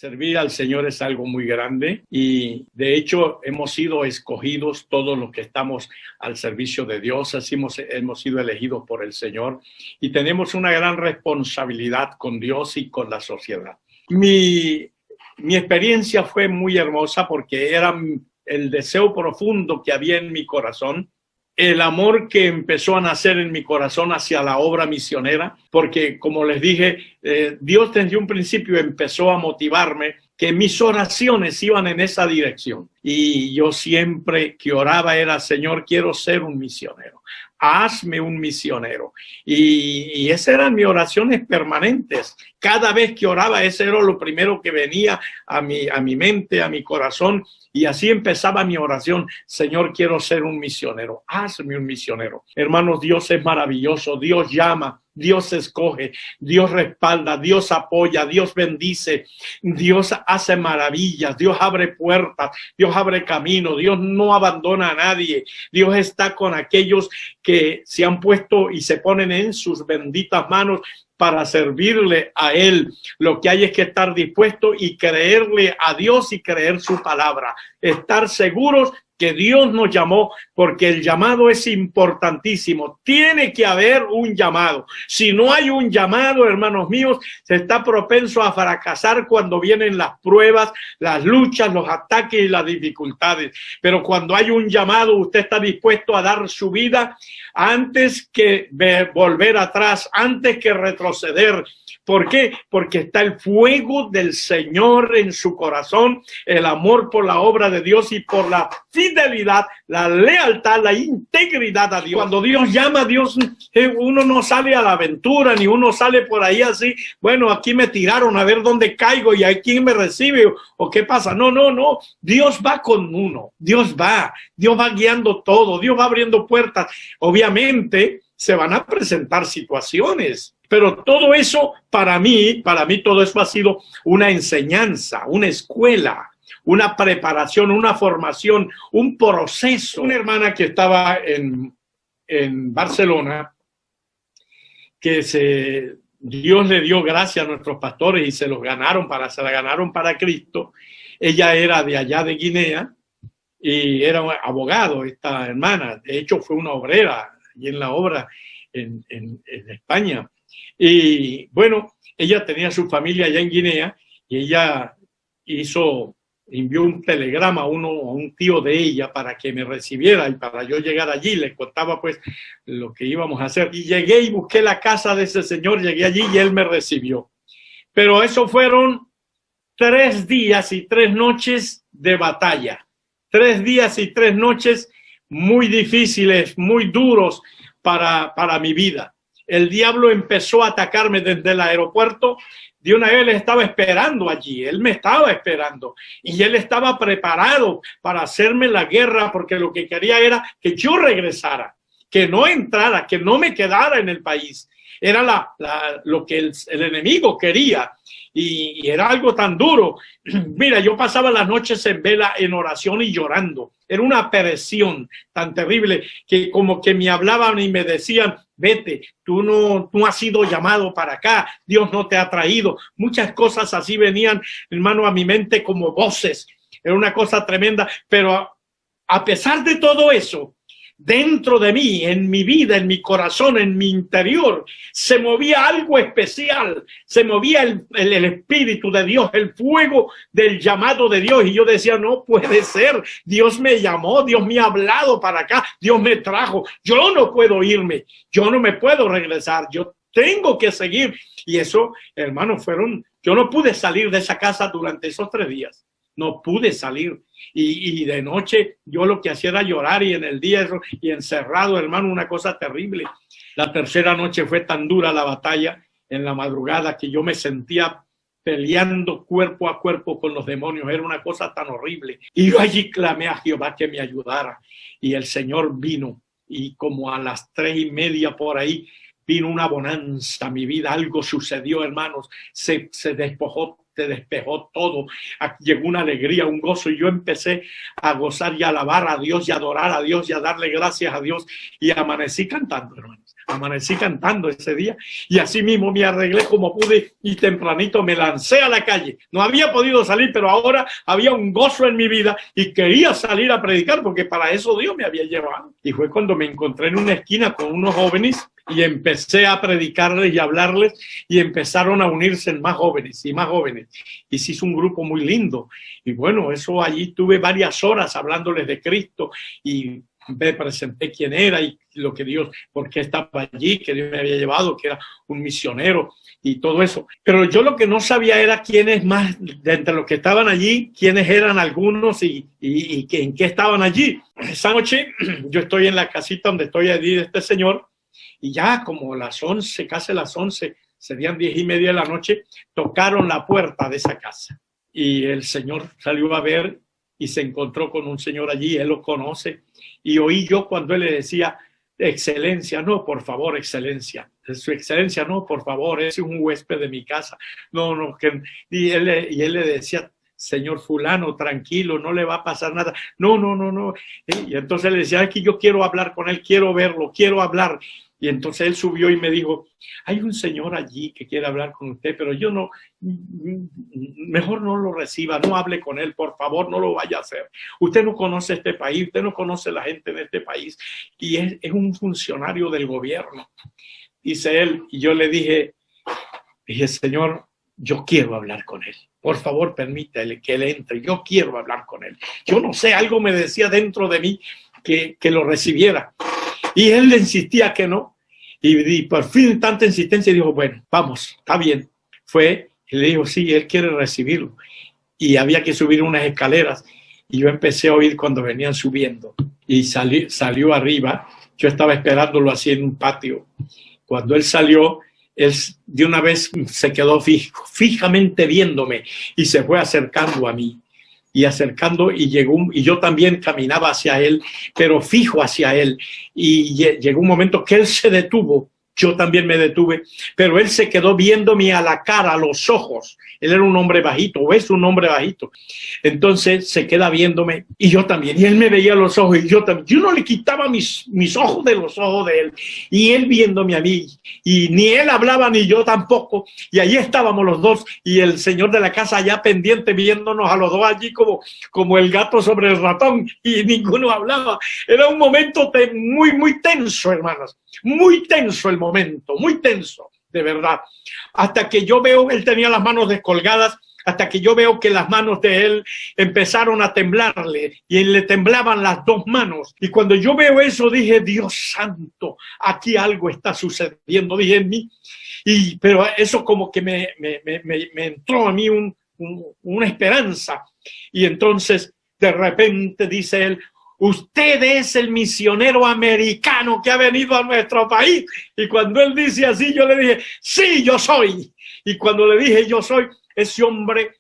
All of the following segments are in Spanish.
Servir al Señor es algo muy grande y de hecho hemos sido escogidos todos los que estamos al servicio de Dios, así hemos sido elegidos por el Señor y tenemos una gran responsabilidad con Dios y con la sociedad. Mi experiencia fue muy hermosa porque era el deseo profundo que había en mi corazón, el amor que empezó a nacer en mi corazón hacia la obra misionera, porque como les dije, Dios desde un principio empezó a motivarme que mis oraciones iban en esa dirección. Y yo siempre que oraba era, Señor, quiero ser un misionero. Hazme un misionero. Y esas eran mis oraciones permanentes. Cada vez que oraba, ese era lo primero que venía a mi mente, a mi corazón. Y así empezaba mi oración. Señor, quiero ser un misionero. Hazme un misionero. Hermanos, Dios es maravilloso. Dios llama. Dios escoge, Dios respalda, Dios apoya, Dios bendice, Dios hace maravillas, Dios abre puertas, Dios abre camino, Dios no abandona a nadie, Dios está con aquellos que se han puesto y se ponen en sus benditas manos para servirle a Él. Lo que hay es que estar dispuesto y creerle a Dios y creer su palabra, estar seguros que Dios nos llamó, porque el llamado es importantísimo. Tiene que haber un llamado. Si no hay un llamado, hermanos míos, se está propenso a fracasar cuando vienen las pruebas, las luchas, los ataques y las dificultades. Pero cuando hay un llamado, usted está dispuesto a dar su vida antes que volver atrás, antes que retroceder. ¿Por qué? Porque está el fuego del Señor en su corazón, el amor por la obra de Dios y por la fidelidad, la lealtad, la integridad a Dios. Cuando Dios llama a Dios, uno no sale a la aventura, ni uno sale por ahí así, bueno, aquí me tiraron a ver dónde caigo y hay quien me recibe o qué pasa. No, no, no. Dios va con uno. Dios va guiando todo. Dios va abriendo puertas. Obviamente se van a presentar situaciones. Pero todo eso, para mí todo eso ha sido una enseñanza, una escuela, una preparación, una formación, un proceso. Una hermana que estaba en Barcelona, que Dios le dio gracia a nuestros pastores y se la ganaron para Cristo. Ella era de allá de Guinea y era un abogado, esta hermana. De hecho, fue una obrera y en la obra en España. Y bueno, ella tenía su familia allá en Guinea y ella envió un telegrama a un tío de ella para que me recibiera y para yo llegar allí. Le contaba pues lo que íbamos a hacer. Y llegué y busqué la casa de ese señor, llegué allí y él me recibió. Pero eso fueron 3 días y 3 noches de batalla. 3 días y 3 noches muy difíciles, muy duros para mi vida. El diablo empezó a atacarme desde el aeropuerto. De una vez él estaba esperando allí, él me estaba esperando y él estaba preparado para hacerme la guerra porque lo que quería era que yo regresara, que no entrara, que no me quedara en el país. Era lo que el enemigo quería y era algo tan duro. Mira, yo pasaba las noches en vela, en oración y llorando. Era una presión tan terrible que como que me hablaban y me decían, vete, tú no has sido llamado para acá, Dios no te ha traído. Muchas cosas así venían, hermano, a mi mente como voces. Era una cosa tremenda, pero a pesar de todo eso, dentro de mí, en mi vida, en mi corazón, en mi interior, se movía algo especial, se movía el Espíritu de Dios, el fuego del llamado de Dios. Y yo decía, no puede ser, Dios me llamó, Dios me ha hablado para acá, Dios me trajo, yo no puedo irme, yo no me puedo regresar, yo tengo que seguir. Y eso, hermano, yo no pude salir de esa casa durante esos 3 días. No pude salir y de noche yo lo que hacía era llorar y en el día y encerrado, hermano, una cosa terrible. La 3ª noche fue tan dura la batalla en la madrugada que yo me sentía peleando cuerpo a cuerpo con los demonios. Era una cosa tan horrible. Y yo allí clamé a Jehová que me ayudara y el Señor vino y como a las 3:30 por ahí vino una bonanza a mi vida. Algo sucedió, hermanos, se despejó todo, llegó una alegría, un gozo y yo empecé a gozar y a alabar a Dios y a adorar a Dios y a darle gracias a Dios y amanecí cantando, hermanos. Amanecí cantando ese día y así mismo me arreglé como pude y tempranito me lancé a la calle. No había podido salir, pero ahora había un gozo en mi vida y quería salir a predicar porque para eso Dios me había llevado. Y fue cuando me encontré en una esquina con unos jóvenes y empecé a predicarles y a hablarles y empezaron a unirse más jóvenes y más jóvenes. Y se hizo un grupo muy lindo. Y bueno, eso allí tuve varias horas hablándoles de Cristo y me presenté quién era y lo que Dios, por qué estaba allí, que Dios me había llevado, que era un misionero y todo eso. Pero yo lo que no sabía era quiénes más, de entre los que estaban allí, quiénes eran algunos y en qué estaban allí. Esa noche yo estoy en la casita donde estoy allí de este señor y ya como las 11, casi las 11, serían 10:30 de la noche, tocaron la puerta de esa casa. Y el señor salió a ver y se encontró con un señor allí, él lo conoce. Y oí yo cuando él le decía, excelencia, no, por favor, excelencia. Su excelencia, no, por favor, ese es un huésped de mi casa. No, no, que... Y él le decía, señor fulano, tranquilo, no le va a pasar nada. No, no, no, no. Y entonces le decía, aquí yo quiero hablar con él, quiero verlo, quiero hablar. Y entonces él subió y me dijo, hay un señor allí que quiere hablar con usted, pero yo no, mejor no lo reciba, no hable con él, por favor, no lo vaya a hacer. Usted no conoce este país, usted no conoce la gente de este país y es un funcionario del gobierno. Dice él, y yo le dije, señor, yo quiero hablar con él. Por favor, permítale que él entre, yo quiero hablar con él. Yo no sé, algo me decía dentro de mí que lo recibiera. Y él le insistía que no. Y por fin, tanta insistencia, dijo, bueno, vamos, está bien. Fue, y le dijo, sí, él quiere recibirlo. Y había que subir unas escaleras. Y yo empecé a oír cuando venían subiendo. Y salió arriba. Yo estaba esperándolo así en un patio. Cuando él salió, él de una vez se quedó fijamente viéndome y se fue acercando a mí. Y acercando y llegó, y yo también caminaba hacia él, pero fijo hacia él. Y llegó un momento que él se detuvo, yo también me detuve, pero él se quedó viéndome a la cara, a los ojos. Él era un hombre bajito, o es un hombre bajito. Entonces se queda viéndome y yo también. Y él me veía a los ojos y yo también. Yo no le quitaba mis ojos de los ojos de él. Y él viéndome a mí. Y ni él hablaba ni yo tampoco. Y allí estábamos los dos. Y el señor de la casa allá pendiente viéndonos a los dos allí como el gato sobre el ratón. Y ninguno hablaba. Era un momento muy, muy tenso, hermanos. Muy tenso el momento, muy tenso, de verdad. Hasta que yo veo, él tenía las manos descolgadas, hasta que yo veo que las manos de él empezaron a temblarle y le temblaban las dos manos. Y cuando yo veo eso dije, Dios santo, aquí algo está sucediendo, dije en mí. Pero eso como que me entró a mí una esperanza. Y entonces de repente dice él, usted es el misionero americano que ha venido a nuestro país. Y cuando él dice así, yo le dije, sí, yo soy. Y cuando le dije yo soy, ese hombre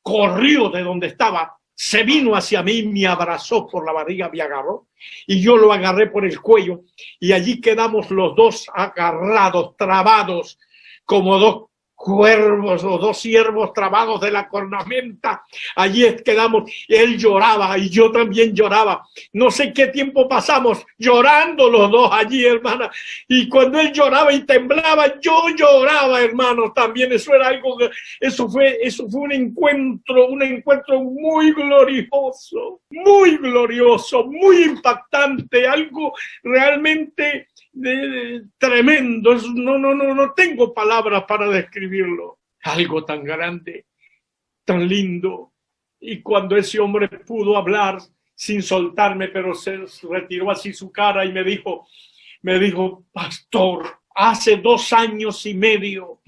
corrió de donde estaba, se vino hacia mí, me abrazó por la barriga, me agarró. Y yo lo agarré por el cuello. Y allí quedamos los dos agarrados, trabados, como dos cuervos o dos ciervos trabados de la cornamenta. Allí quedamos, él lloraba y yo también lloraba. No sé qué tiempo pasamos llorando los dos allí, hermana. Y cuando él lloraba y temblaba, yo lloraba, hermanos, también. Eso era algo, eso fue un encuentro muy glorioso, muy impactante, algo realmente tremendo. No tengo palabras para describirlo. Algo tan grande, tan lindo. Y cuando ese hombre pudo hablar sin soltarme, pero se retiró así su cara y me dijo, pastor, hace 2 años y medio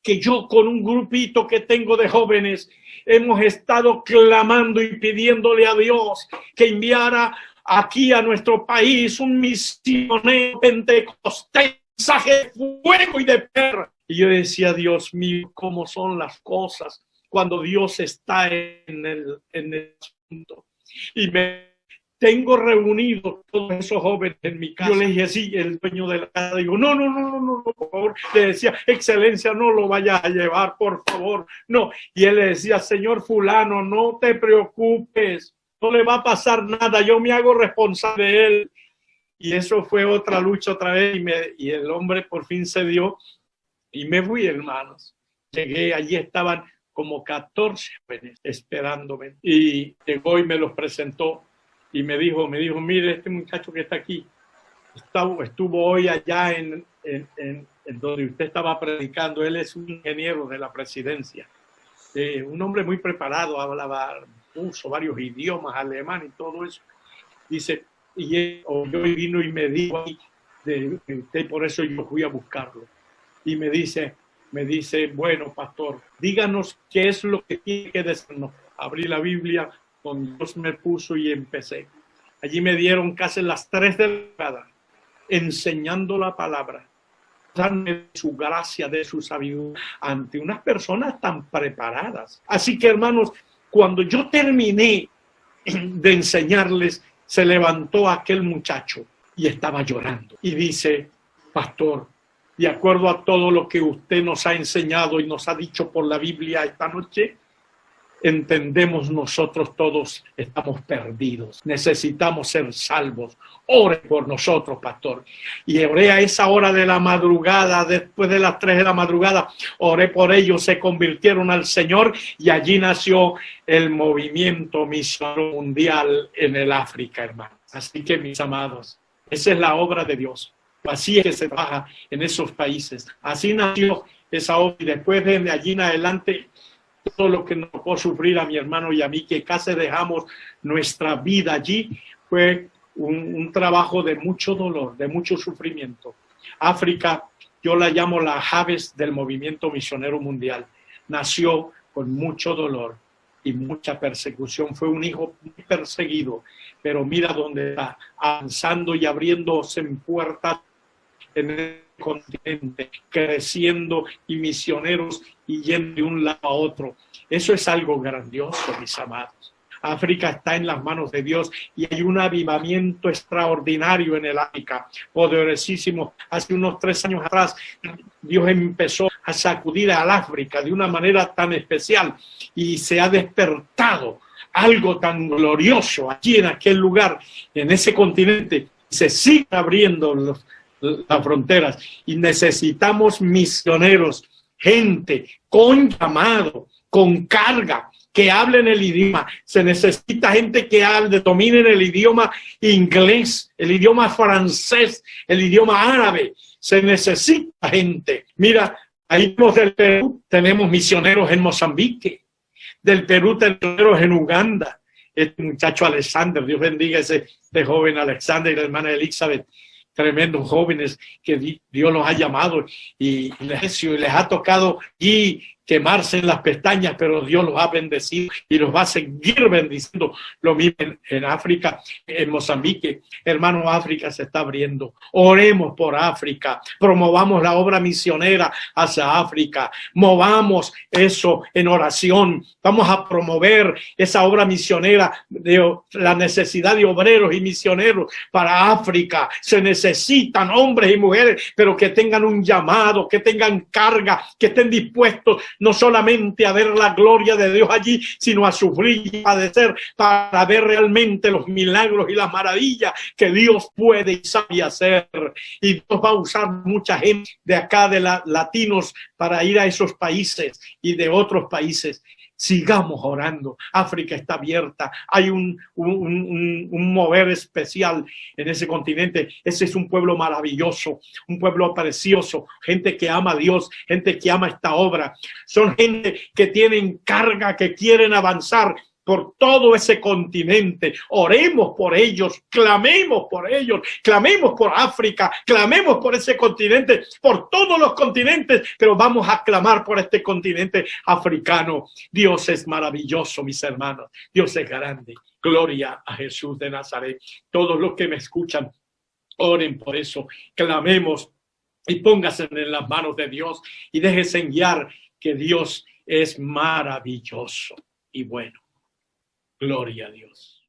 que yo con un grupito que tengo de jóvenes hemos estado clamando y pidiéndole a Dios que enviara aquí a nuestro país un misionero pentecostés, mensaje de fuego y de perra. Y yo decía, Dios mío, cómo son las cosas cuando Dios está en el asunto. Y me tengo reunido todos esos jóvenes en mi casa. Yo le dije, sí, el dueño de la casa, digo, no, por favor. Le decía, excelencia, no lo vayas a llevar, por favor. No. Y él le decía, señor fulano, no te preocupes. No le va a pasar nada, yo me hago responsable de él. Y eso fue otra lucha otra vez y el hombre por fin se dio y me fui, hermanos. Llegué, allí estaban como 14 jóvenes esperándome y llegó y me los presentó y me dijo, mire, este muchacho que está aquí estuvo hoy allá en donde usted estaba predicando. Él es un ingeniero de la presidencia, un hombre muy preparado, hablaba, puso varios idiomas, alemán y todo eso. Dice, y él oyó y vino y me dijo de usted, por eso yo fui a buscarlo. Y me dice, bueno, pastor, díganos qué es lo que tiene que decirnos. Abrí la Biblia, donde Dios me puso y empecé. Allí me dieron casi las 3 de la tarde, enseñando la palabra, de su gracia, de su sabiduría, ante unas personas tan preparadas. Así que, hermanos, cuando yo terminé de enseñarles, se levantó aquel muchacho y estaba llorando. Y dice, pastor, de acuerdo a todo lo que usted nos ha enseñado y nos ha dicho por la Biblia esta noche, entendemos nosotros todos estamos perdidos. Necesitamos ser salvos. Ore por nosotros, pastor. Y oré a esa hora de la madrugada, después de las 3 de la madrugada, oré por ellos, se convirtieron al Señor y allí nació el movimiento misionero mundial en el África, hermano. Así que, mis amados, esa es la obra de Dios. Así es que se trabaja en esos países. Así nació esa obra y después de allí en adelante, todo lo que nos tocó sufrir a mi hermano y a mí, que casi dejamos nuestra vida allí, fue un trabajo de mucho dolor, de mucho sufrimiento. África, yo la llamo la Javes del movimiento misionero mundial. Nació con mucho dolor y mucha persecución. Fue un hijo muy perseguido, pero mira dónde está, avanzando y abriéndose en puertas en el continente, creciendo y misioneros y yendo de un lado a otro. Eso es algo grandioso, mis amados. África está en las manos de Dios y hay un avivamiento extraordinario en el África, poderosísimo. Hace unos 3 años atrás, Dios empezó a sacudir al África de una manera tan especial y se ha despertado algo tan glorioso allí en aquel lugar, en ese continente. Se sigue abriendo las fronteras y necesitamos misioneros, gente con llamado, con carga, que hablen el idioma. Se necesita gente que domine el idioma inglés, el idioma francés, el idioma árabe. Se necesita gente. Mira, ahí del Perú tenemos misioneros en Mozambique, del Perú tenemos misioneros en Uganda. Este muchacho Alexander, Dios bendiga a ese joven Alexander y la hermana Elizabeth, tremendos jóvenes que Dios los ha llamado y les ha tocado y quemarse en las pestañas, pero Dios los ha bendecido y los va a seguir bendiciendo. Lo mismo en África, en Mozambique. Hermano, África se está abriendo. Oremos por África, promovamos la obra misionera hacia África, movamos eso en oración. Vamos a promover esa obra misionera, de la necesidad de obreros y misioneros para África. Se necesitan hombres y mujeres, pero que tengan un llamado, que tengan carga, que estén dispuestos no solamente a ver la gloria de Dios allí, sino a sufrir y padecer para ver realmente los milagros y las maravillas que Dios puede y sabe hacer. Y Dios va a usar mucha gente de acá, de latinos, para ir a esos países y de otros países. Sigamos orando. África está abierta. Hay un mover especial en ese continente. Ese es un pueblo maravilloso, un pueblo precioso, gente que ama a Dios, gente que ama esta obra. Son gente que tienen carga, que quieren avanzar por todo ese continente. Oremos por ellos, clamemos por África, clamemos por ese continente, por todos los continentes, pero vamos a clamar por este continente africano. Dios es maravilloso, mis hermanos. Dios es grande. Gloria a Jesús de Nazaret. Todos los que me escuchan, oren por eso, clamemos y póngase en las manos de Dios y déjese guiar, que Dios es maravilloso y bueno. Gloria a Dios.